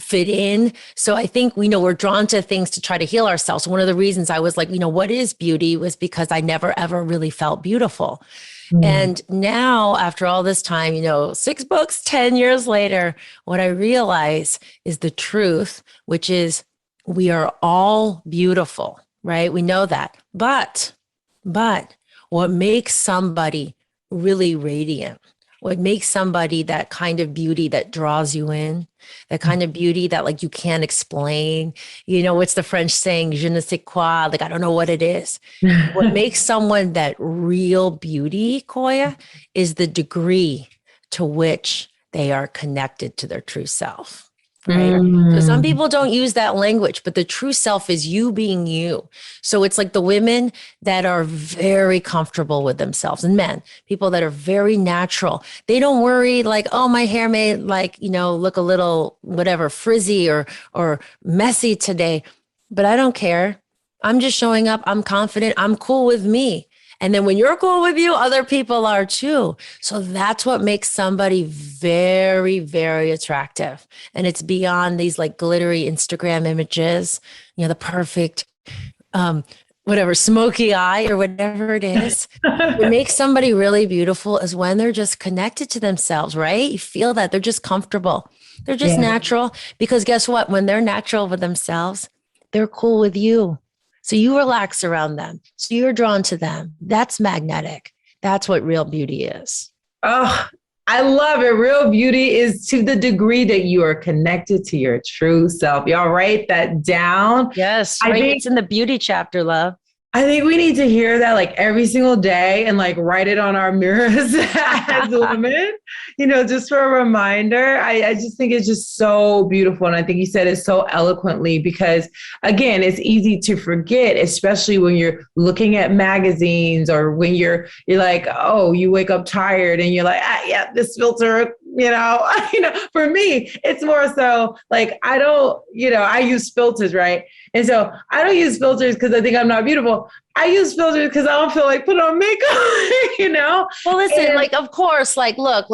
fit in. So I think we're drawn to things to try to heal ourselves. One of the reasons I was like, what is beauty, was because I never ever really felt beautiful. And now, after all this time, 6 books, 10 years later, what I realize is the truth, which is we are all beautiful, right? We know that. But what makes somebody really radiant, what makes somebody that kind of beauty that draws you in, that kind of beauty that you can't explain, what's the French saying, je ne sais quoi, I don't know what it is. What makes someone that real beauty, Koya, is the degree to which they are connected to their true self. Right. So some people don't use that language, but the true self is you being you. So it's like the women that are very comfortable with themselves, and men, people that are very natural. They don't worry oh, my hair may look a little whatever frizzy or messy today, but I don't care. I'm just showing up. I'm confident. I'm cool with me. And then when you're cool with you, other people are too. So that's what makes somebody very, very attractive. And it's beyond these like glittery Instagram images, the perfect, whatever, smoky eye or whatever it is. What makes somebody really beautiful is when they're just connected to themselves, right? You feel that they're just comfortable. They're just natural, because guess what? When they're natural with themselves, they're cool with you. So you relax around them. So you're drawn to them. That's magnetic. That's what real beauty is. Oh, I love it. Real beauty is to the degree that you are connected to your true self. Y'all write that down. Yes, right. It's in the beauty chapter, love. I think we need to hear that like every single day and like write it on our mirrors as women, just for a reminder. I just think it's just so beautiful. And I think you said it so eloquently, because again, it's easy to forget, especially when you're looking at magazines or when you're like, oh, you wake up tired and you're like, yeah, this filter, for me, it's more so like, I use filters, right? And so I don't use filters because I think I'm not beautiful. I use filters because I don't feel like putting on makeup, Well, listen, of course, look,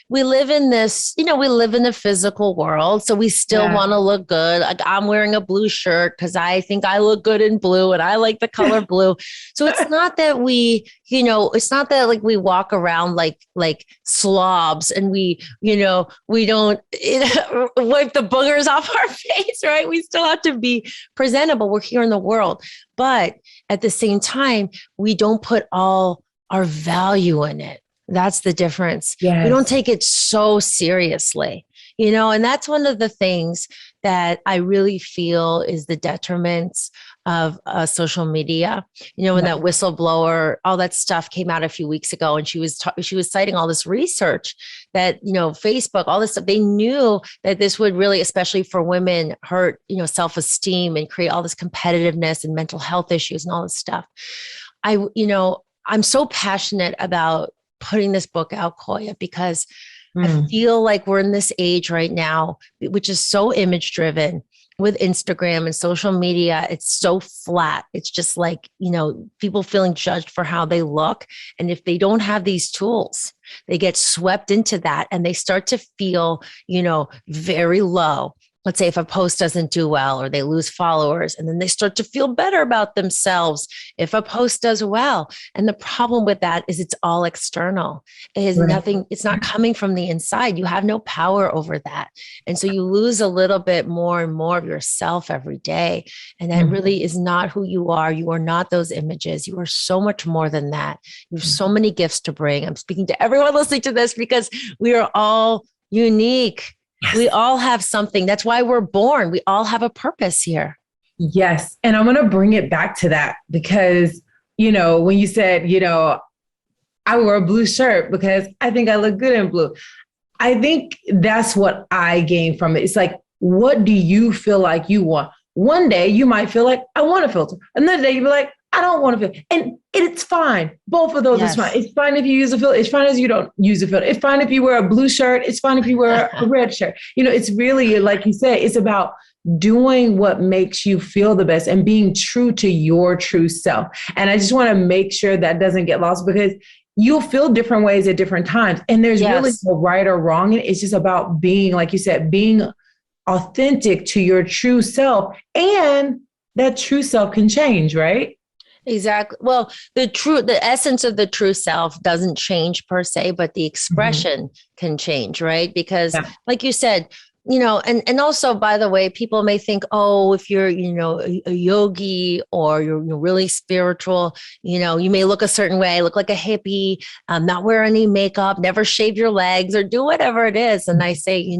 we live in this, we live in the physical world. So we still want to look good. Like I'm wearing a blue shirt because I think I look good in blue and I like the color blue. So it's not that it's not that we walk around like slobs and we don't wipe the boogers off our face, right? We still have to be presentable. We're here in the world. But at the same time, we don't put all our value in it. That's the difference. Yes. We don't take it so seriously, and that's one of the things that I really feel is the detriments of social media. When that whistleblower, all that stuff came out a few weeks ago, and she was citing all this research that, Facebook, all this stuff, they knew that this would really, especially for women, hurt, self-esteem and create all this competitiveness and mental health issues and all this stuff. I'm so passionate about putting this book out, Koya, because I feel like we're in this age right now, which is so image driven with Instagram and social media. It's so flat. It's just like, people feeling judged for how they look. And if they don't have these tools, they get swept into that and they start to feel, very low. Let's say if a post doesn't do well or they lose followers, and then they start to feel better about themselves if a post does well. And the problem with that is it's all external. It is nothing. It's not coming from the inside. You have no power over that. And so you lose a little bit more and more of yourself every day. And that really is not who you are. You are not those images. You are so much more than that. You have so many gifts to bring. I'm speaking to everyone listening to this because we are all unique. Yes. We all have something. That's why we're born. We all have a purpose here. Yes. And I'm going to bring it back to that because, when you said, I wore a blue shirt because I think I look good in blue. I think that's what I gained from it. It's like, what do you feel like you want? One day you might feel like I want a filter. Another day you'll be like, I don't want to filter. And it's fine. Both of those is fine. It's fine if you use a filter. It's fine if you don't use a filter. It's fine if you wear a blue shirt. It's fine if you wear a red shirt. It's really, like you said, it's about doing what makes you feel the best and being true to your true self. And I just want to make sure that doesn't get lost because you'll feel different ways at different times. And there's really no right or wrong. It's just about being, like you said, being authentic to your true self. And that true self can change, right? Exactly. Well, the essence of the true self doesn't change per se, but the expression can change, right? Because like you said, and also, by the way, people may think, oh, if you're, a yogi or you're really spiritual, you may look a certain way, look like a hippie, not wear any makeup, never shave your legs or do whatever it is. And I say,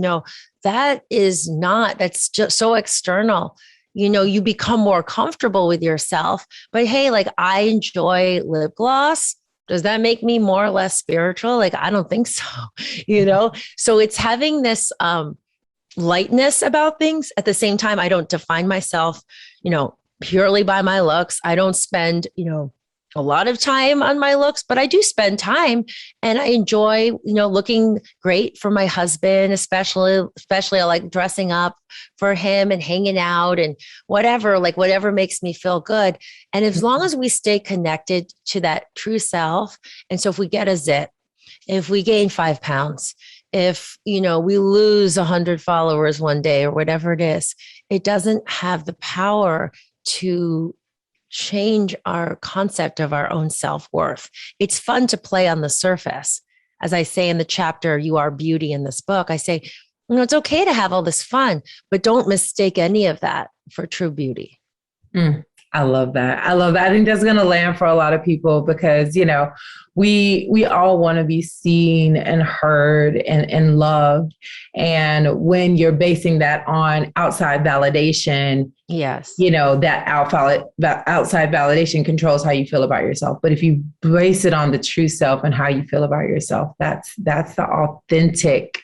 that's just so external. You become more comfortable with yourself, but hey, I enjoy lip gloss. Does that make me more or less spiritual? I don't think so, So it's having this, lightness about things. At the same time, I don't define myself, purely by my looks. I don't spend, a lot of time on my looks, but I do spend time, and I enjoy, looking great for my husband, especially I like dressing up for him and hanging out and whatever makes me feel good. And as long as we stay connected to that true self. And so if we get a zit, if we gain 5 pounds, if, we lose 100 followers one day or whatever it is, it doesn't have the power to change our concept of our own self-worth. It's fun to play on the surface. As I say in the chapter, You Are Beauty in this book, I say, it's okay to have all this fun, but don't mistake any of that for true beauty. I love that. I think that's going to land for a lot of people because, we all want to be seen and heard and loved. And when you're basing that on outside validation, yes, that outside validation controls how you feel about yourself. But if you base it on the true self and how you feel about yourself, that's the authentic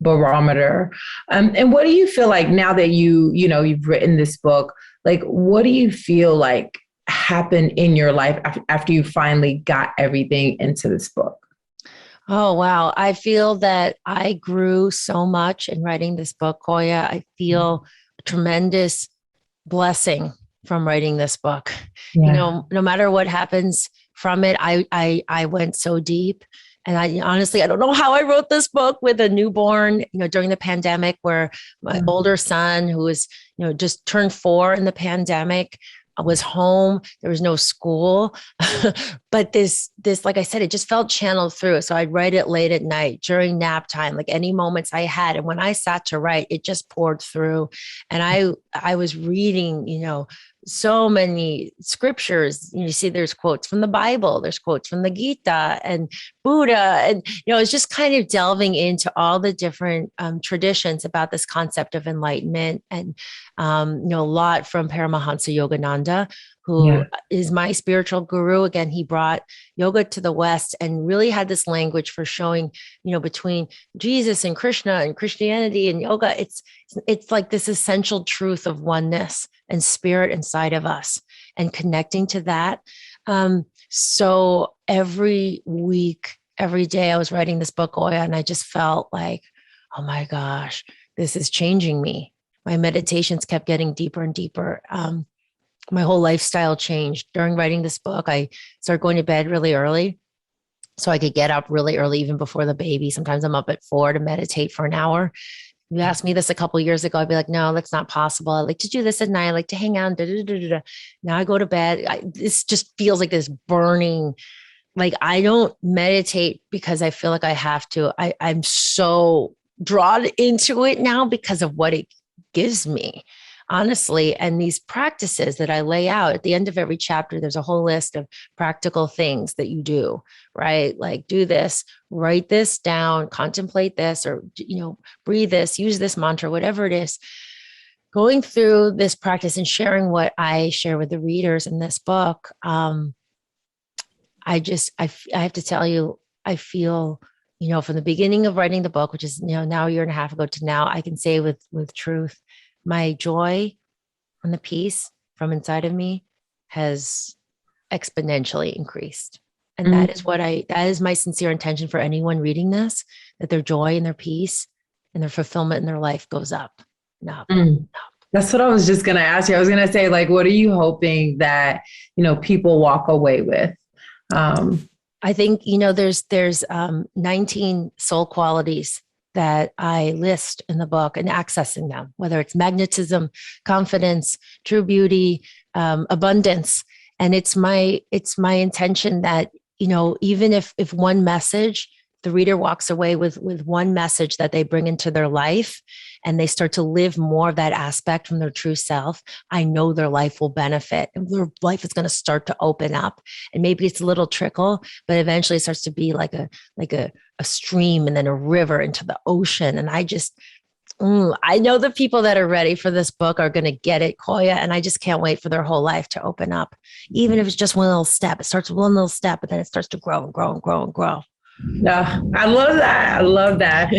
barometer. And what do you feel like now that you've written this book? Like, what do you feel like happened in your life after you finally got everything into this book? Oh, wow. I feel that I grew so much in writing this book, Koya. I feel a tremendous blessing from writing this book. Yeah. No matter what happens from it, I went so deep. And I honestly don't know how I wrote this book with a newborn, during the pandemic, where my older son, who was, just turned 4 in the pandemic, was home. There was no school, but this, like I said, it just felt channeled through. So I'd write it late at night during nap time, like any moments I had. And when I sat to write, it just poured through. And I was reading, so many scriptures. You see, there's quotes from the Bible, there's quotes from the Gita and Buddha. And, it's just kind of delving into all the different traditions about this concept of enlightenment. And, a lot from Paramahansa Yogananda, who is my spiritual guru. Again, he brought yoga to the West and really had this language for showing, between Jesus and Krishna and Christianity and yoga, it's like this essential truth of oneness and spirit inside of us and connecting to that. So every week, every day I was writing this book, Koya, and I just felt like, oh my gosh, this is changing me. My meditations kept getting deeper and deeper. My whole lifestyle changed during writing this book. I started going to bed really early so I could get up really early, even before the baby. Sometimes I'm up at 4 to meditate for an hour. You asked me this a couple of years ago, I'd be like, no, that's not possible. I like to do this at night. I like to hang out. Now I go to bed. This just feels like this burning, like I don't meditate because I feel like I have to. I'm so drawn into it now because of what it gives me, honestly. And these practices that I lay out at the end of every chapter, there's a whole list of practical things that you do, right? Like do this, write this down, contemplate this, or, breathe this, use this mantra, whatever it is. Going through this practice and sharing what I share with the readers in this book, I have to tell you, I feel, from the beginning of writing the book, which is, now a year and a half ago to now, I can say with truth, my joy and the peace from inside of me has exponentially increased. And that is my sincere intention for anyone reading this, that their joy and their peace and their fulfillment in their life goes up. Up. That's what I was just going to ask you. I was going to say, like, what are you hoping that, people walk away with? I think, there's 19 soul qualities that I list in the book, and accessing them, whether it's magnetism, confidence, true beauty, abundance. And it's my intention that, even if one message, the reader walks away with one message that they bring into their life and they start to live more of that aspect from their true self, I know their life will benefit and their life is going to start to open up. And maybe it's a little trickle, but eventually it starts to be like a stream and then a river into the ocean. And I know the people that are ready for this book are going to get it, Koya, and I just can't wait for their whole life to open up. Even if it's just one little step, it starts with one little step, but then it starts to grow and grow and grow and grow. No, I love that. I love that.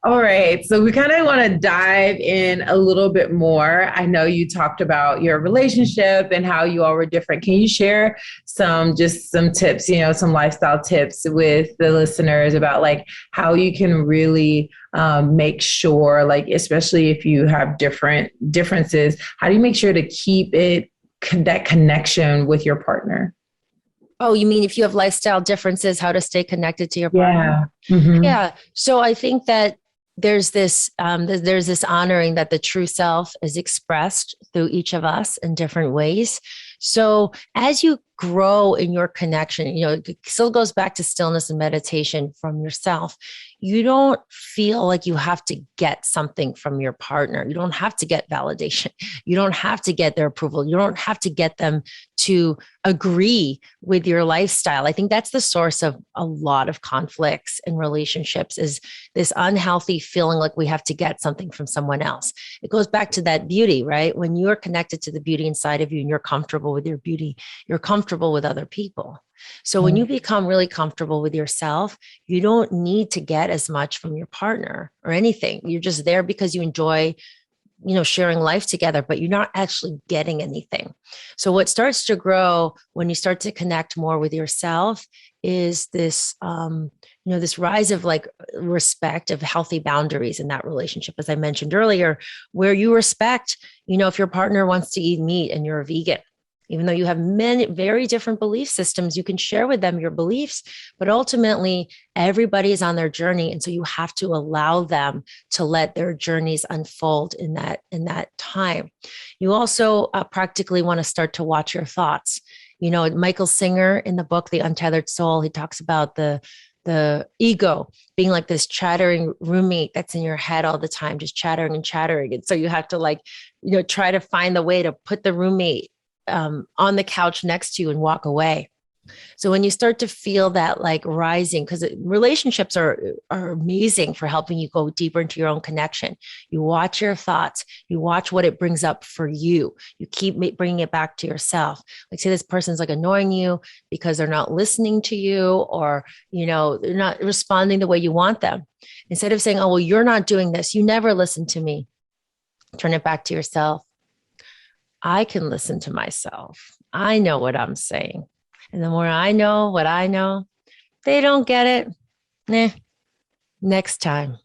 All right. So we kind of want to dive in a little bit more. I know you talked about your relationship and how you all were different. Can you share just some tips, some lifestyle tips with the listeners about like how you can really make sure, like, especially if you have different differences, how do you make sure to keep that connection with your partner? Oh, you mean if you have lifestyle differences, how to stay connected to your partner? Yeah. Mm-hmm. Yeah. So I think that there's this honoring that the true self is expressed through each of us in different ways. So as you grow in your connection, it still goes back to stillness and meditation from yourself. You don't feel like you have to get something from your partner. You don't have to get validation. You don't have to get their approval. You don't have to get them to agree with your lifestyle. I think that's the source of a lot of conflicts in relationships, is this unhealthy feeling like we have to get something from someone else. It goes back to that beauty, right? When you're connected to the beauty inside of you and you're comfortable with your beauty, you're comfortable with other people. So when you become really comfortable with yourself, you don't need to get as much from your partner or anything. You're just there because you enjoy, sharing life together, but you're not actually getting anything. So what starts to grow when you start to connect more with yourself is this, this rise of like respect, of healthy boundaries in that relationship. As I mentioned earlier, where you respect, if your partner wants to eat meat and you're a vegan, even though you have many very different belief systems, you can share with them your beliefs, but ultimately everybody is on their journey. And so you have to allow them to let their journeys unfold in that time. You also practically want to start to watch your thoughts. Michael Singer in the book, The Untethered Soul, he talks about the ego being like this chattering roommate that's in your head all the time, just chattering and chattering. And so you have to try to find the way to put the roommate on the couch next to you and walk away. So when you start to feel that like rising, because relationships are amazing for helping you go deeper into your own connection. You watch your thoughts, you watch what it brings up for you. You keep bringing it back to yourself. Like say this person's like annoying you because they're not listening to you, or, they're not responding the way you want them. Instead of saying, oh, well, you're not doing this, you never listen to me. Turn it back to yourself. I can listen to myself. I know what I'm saying. And the more I know what I know, they don't get it. Next time,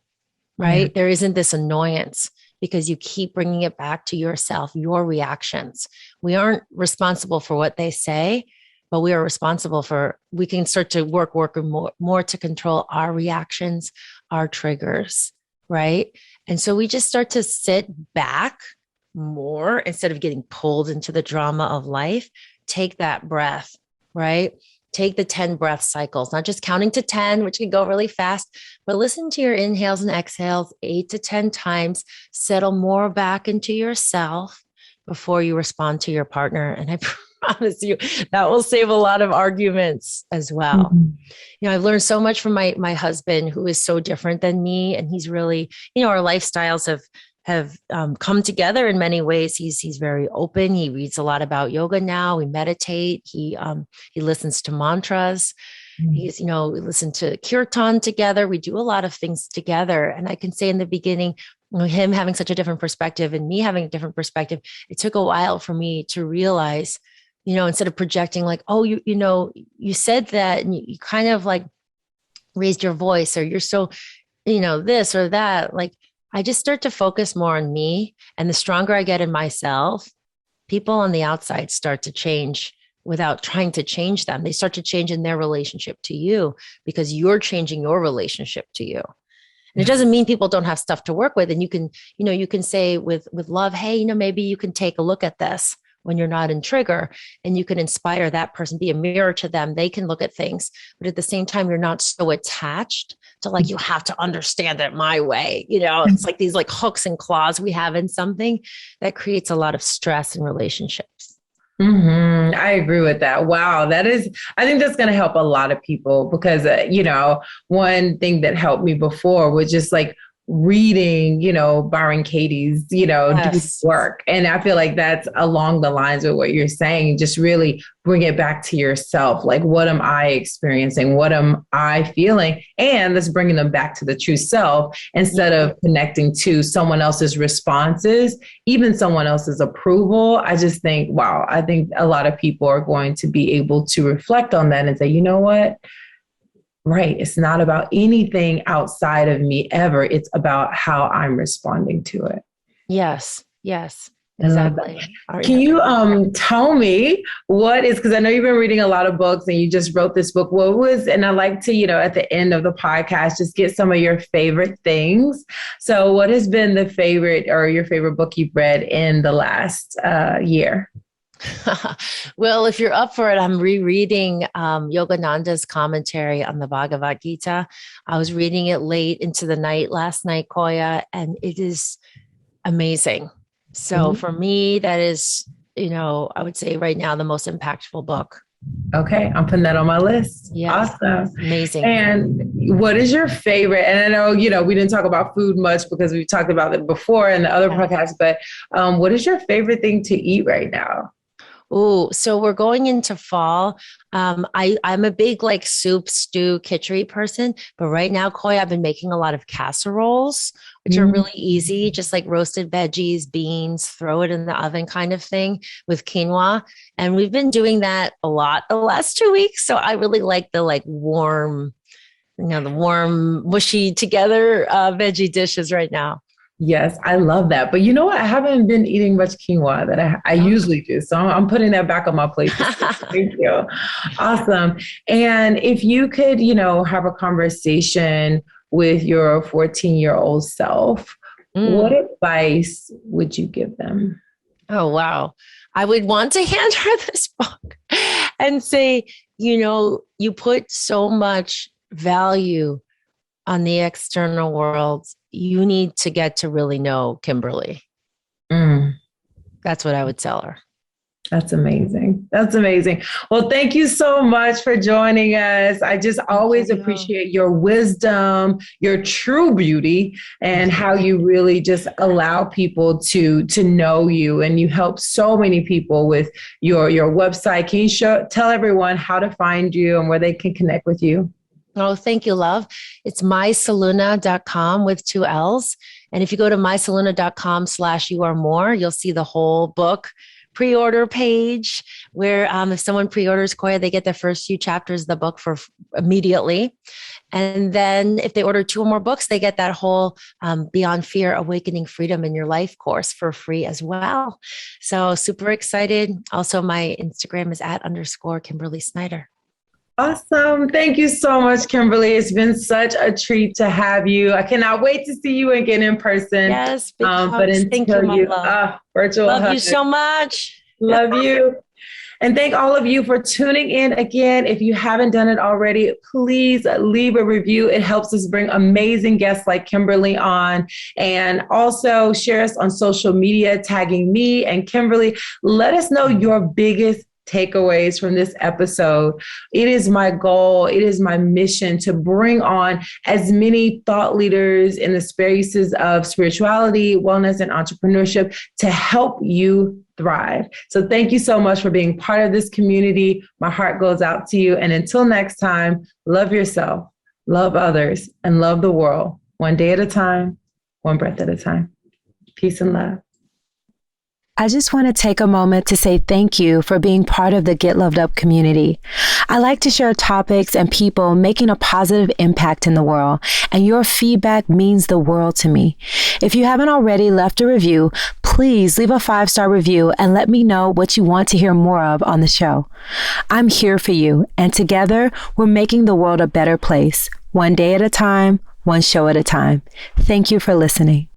right? There isn't this annoyance because you keep bringing it back to yourself, your reactions. We aren't responsible for what they say, but we are responsible we can start to work more to control our reactions, our triggers, right? And so we just start to sit back more instead of getting pulled into the drama of life. Take that breath, right? Take the 10 breath cycles, not just counting to 10, which can go really fast, but listen to your inhales and exhales 8 to 10 times. Settle more back into yourself before you respond to your partner. And I promise you that will save a lot of arguments as well. Mm-hmm. I've learned so much from my husband, who is so different than me. And he's really, our lifestyles have come together in many ways. He's very open. He reads a lot about yoga now. We meditate. He listens to mantras. We listen to kirtan together. We do a lot of things together. And I can say in the beginning, him having such a different perspective and me having a different perspective, it took a while for me to realize, instead of projecting like, oh, you said that and you kind of like raised your voice, or you're so, this or that, like, I just start to focus more on me. And the stronger I get in myself, people on the outside start to change without trying to change them. They start to change in their relationship to you because you're changing your relationship to you. And it doesn't mean people don't have stuff to work with. And you can say with love, hey, maybe you can take a look at this when you're not in trigger, and you can inspire that person, be a mirror to them. They can look at things, but at the same time, you're not so attached to like, you have to understand it my way. It's like these like hooks and claws we have in something that creates a lot of stress in relationships. Mm-hmm. I agree with that. Wow. I think that's going to help a lot of people because, one thing that helped me before was just like reading, Byron Katie's, Yes. do work. And I feel like that's along the lines of what you're saying. Just really bring it back to yourself. Like, what am I experiencing? What am I feeling? And let's bring them back to the true self instead of connecting to someone else's responses, even someone else's approval. I just think, wow, I think a lot of people are going to be able to reflect on that and say, you know what? Right. It's not about anything outside of me ever. It's about how I'm responding to it. Yes. Yes. Exactly. Can you tell me what is, because I know you've been reading a lot of books and you just wrote this book. And I like to, at the end of the podcast, just get some of your favorite things. So what has been the favorite or your favorite book you've read in the last year? Well, if you're up for it, I'm rereading Yogananda's commentary on the Bhagavad Gita. I was reading it late into the night last night, Koya, and it is amazing. So for me, that is, I would say right now the most impactful book. Okay, I'm putting that on my list. Yes. Awesome. Amazing. And what is your favorite? And I know, we didn't talk about food much because we've talked about it before in the other podcasts, but what is your favorite thing to eat right now? Oh, so we're going into fall. I'm a big soup, stew, khichdi person, but right now, Koya, I've been making a lot of casseroles, which are really easy, just like roasted veggies, beans, throw it in the oven kind of thing with quinoa. And we've been doing that a lot the last 2 weeks. So I really like the warm, the warm, mushy together veggie dishes right now. Yes, I love that. But you know what? I haven't been eating much quinoa that I usually do. So I'm putting that back on my plate. Thank you. Awesome. And if you could, have a conversation with your 14-year-old self, what advice would you give them? Oh, wow. I would want to hand her this book and say, you put so much value on the external world. You need to get to really know Kimberly. That's what I would tell her. That's amazing. That's amazing. Well, thank you so much for joining us. I just always appreciate your wisdom, your true beauty, and how you really just allow people to know you. And you help so many people with your website. Can you tell everyone how to find you and where they can connect with you? Oh, thank you, love. It's mysolluna.com with 2 L's. And if you go to mysolluna.com/youaremore, you'll see the whole book pre-order page where if someone pre-orders Koya, they get the first few chapters of the book for immediately. And then if they order 2 or more books, they get that whole Beyond Fear, Awakening Freedom in Your Life course for free as well. So super excited. Also, my Instagram is @_Kimberly Snyder. Awesome. Thank you so much, Kimberly. It's been such a treat to have you. I cannot wait to see you again in person. Yes. But thank you, my love. Virtual love hug. you so much. Love you. And thank all of you for tuning in again. If you haven't done it already, please leave a review. It helps us bring amazing guests like Kimberly on. And also share us on social media, tagging me and Kimberly. Let us know your biggest takeaways from this episode. It is my goal. It is my mission to bring on as many thought leaders in the spaces of spirituality, wellness, and entrepreneurship to help you thrive. So thank you so much for being part of this community. My heart goes out to you. And until next time, love yourself, love others, and love the world. One day at a time, one breath at a time. Peace and love. I just want to take a moment to say thank you for being part of the Get Loved Up community. I like to share topics and people making a positive impact in the world, and your feedback means the world to me. If you haven't already left a review, please leave a 5-star review and let me know what you want to hear more of on the show. I'm here for you, and together we're making the world a better place, one day at a time, one show at a time. Thank you for listening.